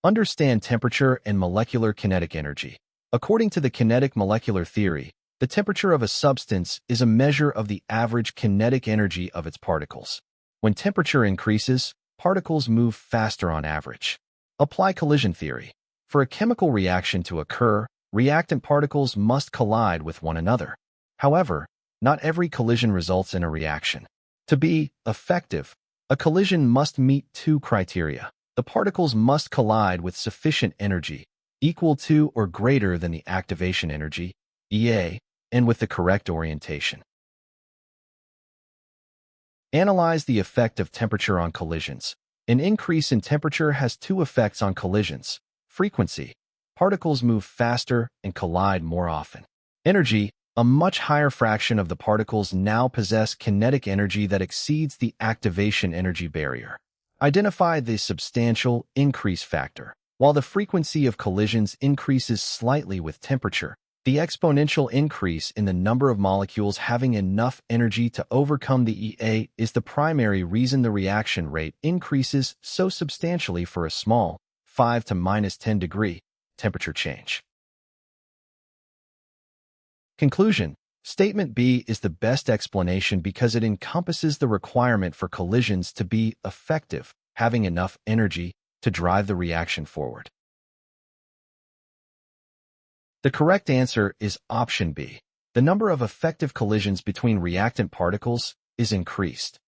Understand temperature and molecular kinetic energy. According to the kinetic molecular theory, the temperature of a substance is a measure of the average kinetic energy of its particles. When temperature increases, particles move faster on average. Apply collision theory. For a chemical reaction to occur, reactant particles must collide with one another. However, not every collision results in a reaction. To be effective, a collision must meet two criteria. The particles must collide with sufficient energy, equal to or greater than the activation energy, EA, and with the correct orientation. Analyze the effect of temperature on collisions. An increase in temperature has two effects on collisions. Frequency. Particles move faster and collide more often. Energy. A much higher fraction of the particles now possess kinetic energy that exceeds the activation energy barrier. Identify the substantial increase factor. While the frequency of collisions increases slightly with temperature, the exponential increase in the number of molecules having enough energy to overcome the EA is the primary reason the reaction rate increases so substantially for a small 5 to -10 degree temperature change. Conclusion. Statement B is the best explanation because it encompasses the requirement for collisions to be effective, having enough energy to drive the reaction forward. The correct answer is option B. The number of effective collisions between reactant particles is increased.